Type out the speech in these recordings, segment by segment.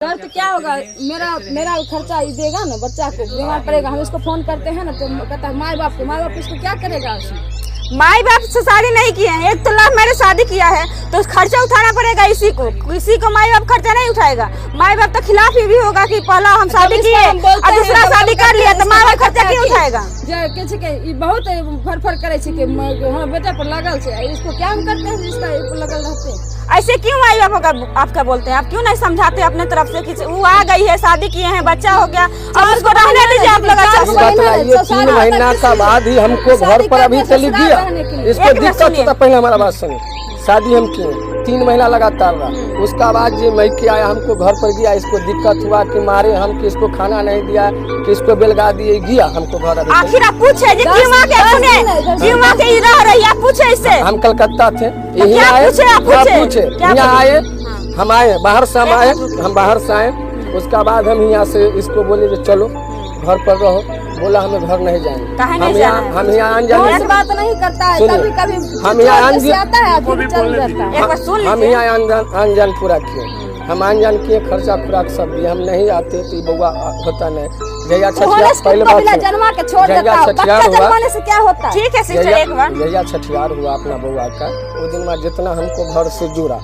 तो क्या होगा, मेरा खर्चा देगा ना, बच्चा को बीमार पड़ेगा, हम इसको फोन करते हैं ना तो कहता है माँ बाप इसको क्या करेगा। माई बाप से शादी नहीं किए हैं, एक तो लव मैरिज शादी किया है तो खर्चा उठाना पड़ेगा इसी को माई बाप खर्चा नहीं उठाएगा। माई बाप तो खिलाफ ही भी होगा कि पहला हम शादी किए और दूसरा शादी कर लिया तो माई बाप खर्चा क्यों उठाएगा। बहुत फर करे बेटा पर लगल से, इसको क्या हम करते हैं जिसका लगल रहते हैं। ऐसे क्यों माई बाप आपका बोलते हैं, आप क्यों नहीं समझाते अपने तरफ से कि वो आ गई है, शादी किए हैं, बच्चा हो गया, अब उसको रहने दीजिए आप लोग। बताइए 3 महीना का बाद ही हमको घर पर अभी चली गया, इसको दिक्कत होता। पहले हमारा बात सुनिए, शादी हम किए 3 महीना लगातार रहा, उसका बाद ये मैके आया, हमको घर पर गया, इसको दिक्कत हुआ कि मारे हम कि इसको खाना नहीं दिया, कि इसको बेलगा दिए, गया हमको घर। आखिर आप पूछे पूछे इससे, हम कलकत्ता थे, यही आए, पूछे यहाँ आए, हम आए बाहर से, हम बाहर से आए। उसका बाद हम यहाँ से इसको बोले कि चलो घर पर रहो, बोला हमें घर नहीं जाएंगे। हम यहाँ अनजान बात नहीं करता है, कभी हम यहाँ अनजान पूरा किए, हम अनजान किए, खर्चा खुराक सब दिए, हम नहीं आते तो बउआ होता नहीं। जया छठियार पहले बात जया छठियार हुआ अपना बउआ का, उस दिन में जितना हमको घर से जुड़ा,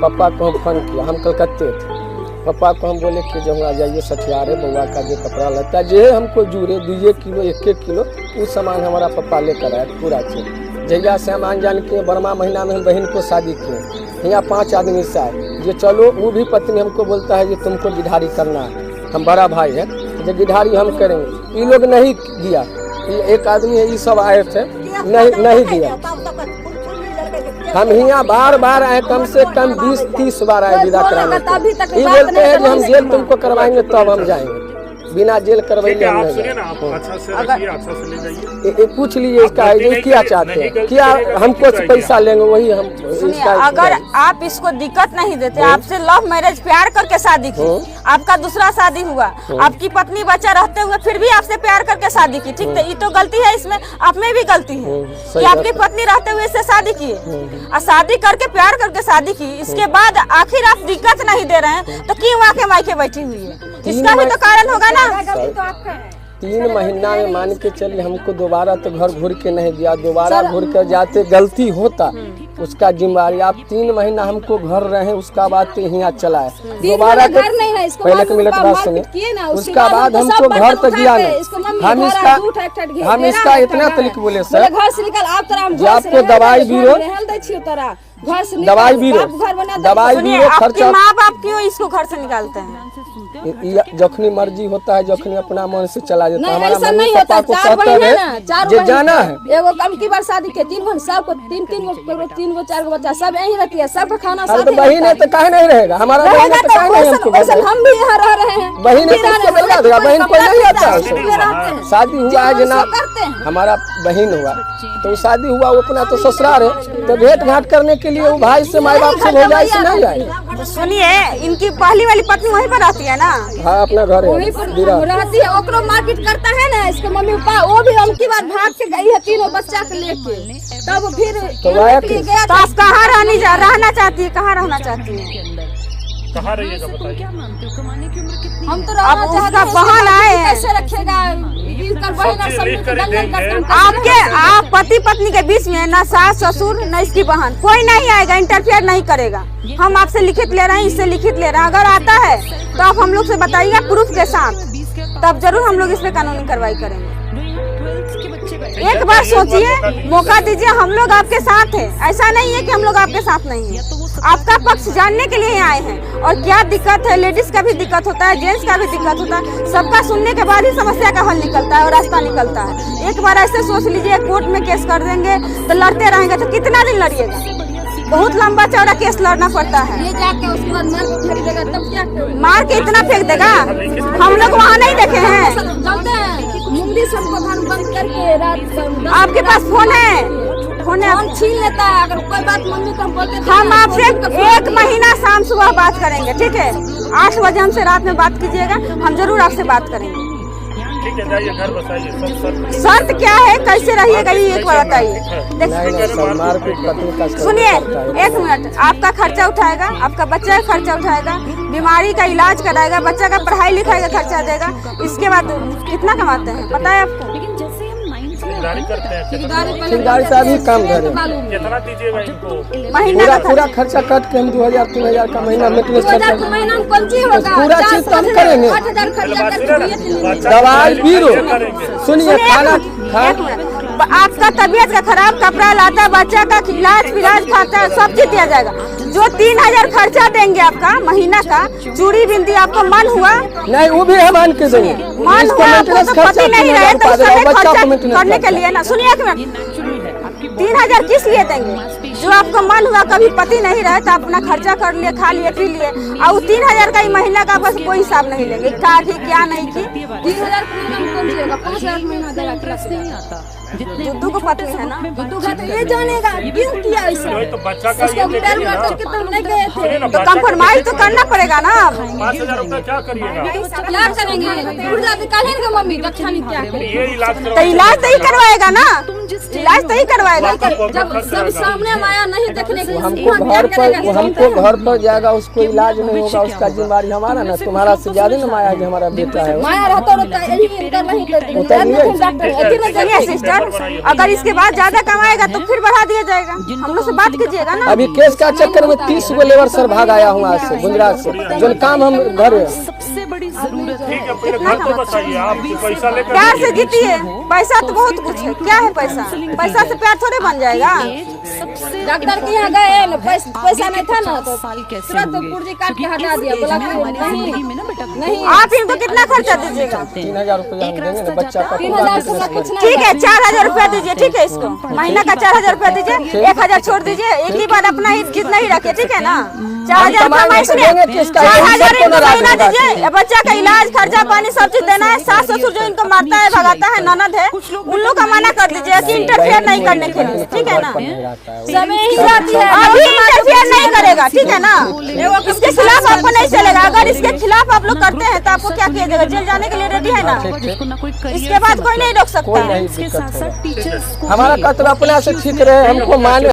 पापा को हम फोन किया, हम कलकत्ते थे, पापा को हम बोले कि जब जाइए छठियार है, बउआ का जो कपड़ा लगता है जो हमको जुड़े दीजिए किलो 1-1 किलो, वो सामान हमारा पापा लेकर आए पूरा चीज। जया से हम अनजान किए, बरमा महीना में हम बहन को शादी किए, यहाँ 5 आदमी से आए, ये चलो, वो भी पत्नी हमको बोलता है कि तुमको गिधारी करना है, हम बड़ा भाई है, जो गिधारी हम करेंगे। ये लोग नहीं दिया, एक आदमी है, ये सब आए थे, नहीं दिया। हम यहाँ बार आए, कम से कम 20-30 बार आए विदा कराने। ये बोलते हैं कि हम जेल तुमको करवाएंगे तब हम जाएंगे, बिना जेल करवाएंगे हम नहीं जाएंगे। पूछ लीजिए इसका है जो क्या चाहते हैं, क्या हमको पैसा लेंगे वही हम। अगर आप इसको दिक्कत नहीं देते, आपसे लव मैरिज प्यार करके शादी की, आपका दूसरा शादी हुआ, आपकी पत्नी बच्चा रहते हुए फिर भी आपसे प्यार करके शादी की, ठीक है, ये तो गलती है, इसमें आप में भी गलती है कि आपकी पत्नी रहते हुए इससे शादी किए और शादी करके प्यार करके शादी की, इसके बाद आखिर आप दिक्कत नहीं दे रहे हैं तो क्यों आके मायके बैठी हुई है, इसका भी तो कारण होगा ना। 3 महीना में मान के चलिए, हमको दोबारा तो घर घूर के नहीं दिया, दोबारा घूर कर जाते गलती होता उसका जिम्मेवारी। आप 3 महीना हमको घर रहे, उसका बाद तो यहाँ चला है, दोबारा पहले के मिलत बात सुने, उसका बाद हमको घर तो दिया नहीं। हम इसका इतना तरीक बोले सर, आपको दवाई बीरो खर्चा, माँ बाप क्यों इसको घर से निकालते हैं, जखनी मर्जी होता है, जखनी अपना मन से चला जाता है। हमारा मम्मी पापा को कहता है जो जाना है, एगो कम की बार शादी के 3 गो, सबको 3 गो 4 गो बच्चा सब यहीं रहती है, सबका खाना साथ। बहन है तो काहे नहीं रहेगा, हमारा बहन है तो काहे नहीं हमको, हम भी यहाँ रह रहे हैं, बहन है तो बेलगा देगा, बहन कोई नहीं आता है। शादी हुआ है जना, हमारा बहन हुआ तो शादी हुआ, वो अपना तो ससुराल है, तो भेंट घाट करने के लिए वो भाई से माई बाप से हो जाए, नहीं जाए। सुनिए, इनकी पहली वाली पत्नी वहीं पर रहती है ना? हाँ, अपना घर है, रहती है, ओकरो मार्केट करता है ना इसके मम्मी पापा, वो भी उनकी बार भाग के गई है 3 बच्चा के लेके, तब फिर तो आप कहाँ रहना चाहती है, कहाँ रहना चाहती है, कहाँ रहिएगा बताइए। हम तो रहना बहन आए हैं, कैसे रखेगा आप पति पत्नी के बीच में ना सास ससुर न इसकी बहन, कोई नहीं आएगा, इंटरफेयर नहीं करेगा। हम आपसे लिखित ले रहे हैं, इससे लिखित ले रहे हैं, अगर आता है तो आप हम लोग से बताइएगा प्रूफ के साथ, तब जरूर हम लोग इस पे कानूनी कार्रवाई करेंगे। एक बार सोचिए, मौका दीजिए, हम लोग आपके साथ हैं, ऐसा नहीं है कि हम लोग आपके साथ नहीं है। आपका पक्ष जानने के लिए आए हैं, और क्या दिक्कत है, लेडीज का भी दिक्कत होता है, जेंट्स का भी दिक्कत होता है, सबका सुनने के बाद ही समस्या का हल निकलता है और रास्ता निकलता है। एक बार ऐसे सोच लीजिए, कोर्ट में केस कर देंगे तो लड़ते रहेंगे तो कितना दिन लड़िएगा, बहुत लंबा चौड़ा केस लड़ना पड़ता है। ये जाके उसके बाद मार के इतना फेंक देगा, हम लोग वहाँ नहीं देखे हैं। सबको घर बंद करके रात, आपके पास फोन है, हम छीन लेता है, अगर कोई बात मम्मी को बोलते हम आपसे 1 महीना शाम सुबह बात करेंगे, ठीक है, 8 बजे हमसे रात में बात कीजिएगा, हम जरूर आपसे बात करेंगे। ठीक है, जाइए घर बसाइए, सब शर्त शर्त क्या है, कैसे रहिएगा ये एक बार बताइए। नहीं सर, मारपीट पत्नी का सब सुनिए करता है। 1 मिनट, आपका खर्चा उठाएगा, आपका बच्चा का खर्चा उठाएगा, बीमारी का इलाज कराएगा, बच्चा का पढ़ाई लिखाई का खर्चा देगा। इसके बाद कितना कमाते हैं पता है आपको? ठेकेदारी करते हैं, ठेकेदारी से अभी काम धरे कितना दीजिएगा इनको? महीना पूरा का पूरा खर्चा कट के हम 2000-3000 का महीना मेंटेनेंस 2000 खर्चा का महीना में कौन चीज होगा? पूरा चीज तो हम करेंगे। 8000 खर्चा करके दवाई बीरो सुनिए खाना एक मिनट, आपका तबीयत का खराब, कपड़ा लाता, बच्चा का इलाज फिलाज खाता सब चीज दिया जाएगा। जो 3000 खर्चा देंगे आपका महीना का, चूड़ी बिंदी आपको मन हुआ, नहीं वो भी हम आन के देंगे। मन इसको हुआ आपको मेंटेनेंस तो खर्चा पति नहीं रहे तो 3000 उसमें बच्चा खर्चा को मेंटेनेंस करने के खर्चा। लिए ना। सुनिए एक मिनट, 3000 किस लिए देंगे? जो आपको मन हुआ, कभी पति नहीं रहे तो अपना खर्चा कर लिए, खा लिए, पी लिए, और 3000 का ही महीना का बस कोई हिसाब नहीं लेंगे, क्या की क्या नहीं की। 3000 का महीना में कौन चीज होगा? 5000 महीना देगा क्लास में। दुद्दू को पत्नी है ना, दुद्दू का तो ये जानेगा क्यों किया ऐसा। वही तो बच्चा का इसको ये पैर देखिए मार ना। करके तो नहीं गए थे। सुनिए ना, तो बच्चा का कंप्रोमाइज तो करना पड़ेगा ना। 5000 रुपया क्या करिएगा? क्या करेंगे? गुर्दा निकालेंगे मम्मी, रक्षा नहीं क्या करेंगे? ये इलाज तो करवा इलाज तो ही करवाएगा ना, इलाज तो ही करवाएगा। जब सब सामने में आया नहीं देखने के लिए हमको इंसान घर क्या करेगा? पर हमको घर पर जाएगा, उसको इलाज नहीं होगा, उसका जिम्मेदारी हमारा ना। तुम्हारा से ज्यादा ना माया है कि हमारा बेटा है। माया रहता रहता यही इंटर नहीं करते उतारिए। डॉक्टर अति में सुनिए सिस्टर, अगर इसके बाद ज्यादा कमाएगा तो फिर बढ़ा दिया जाएगा। हम लोग से बात कीजिएगा ना। अभी केस का चक्कर में 30 गो लेबर सर भाग आया हूँ आज से गुजरात से, जो काम हम घर ठीक है, पहले घर तो बताइए, आप पैसा लेकर प्यार से जीतिए, पैसा तो बहुत कुछ है। क्या है पैसा? पैसा से प्यार थोड़े बन जाएगा। डॉक्टर के यहाँ गए न, पैसा नहीं था ना तो तुरंत पुर्जी काट के हटा दिया, बोला कि नहीं आप इनको कितना खर्चा दीजिएगा? 3000 रुपया हम देंगे ना बच्चा का। 3000 से तो कुछ नहीं। ठीक है 4000 रुपया दीजिए, ठीक है इसको महीना का 4000 रुपया दीजिए, 1000 छोड़ दीजिए, एक ही बार अपना ही जिद नहीं रखे, ठीक है ना। 4000 कमाएंगे तो देंगे किसका? 4000 सबको इनको नाराज महीना होगा। दीजिए, बच्चा का इलाज खर्चा पानी सब चीज देना है। सास ससुर जो इनको मारता है भगाता है, ननद है, उन लोग का मना कर दीजिए कि इंटरफेयर नहीं करने के लिए, ठीक है ना। सब यही जाती है। अभी इंटरफेयर नहीं करेगा, ठीक है ना। इसके खिलाफ आपको नहीं चलेगा। अगर इसके खिलाफ आप लोग करते हैं तो आपको क्या किया जाएगा? जेल जाने के लिए रेडी है ना। इसके बाद कोई नहीं रोक कोई सकता है। नहीं दिक्कत होगा। हमारा कर्तव्य अपने से ठीक रहे, हमको माने।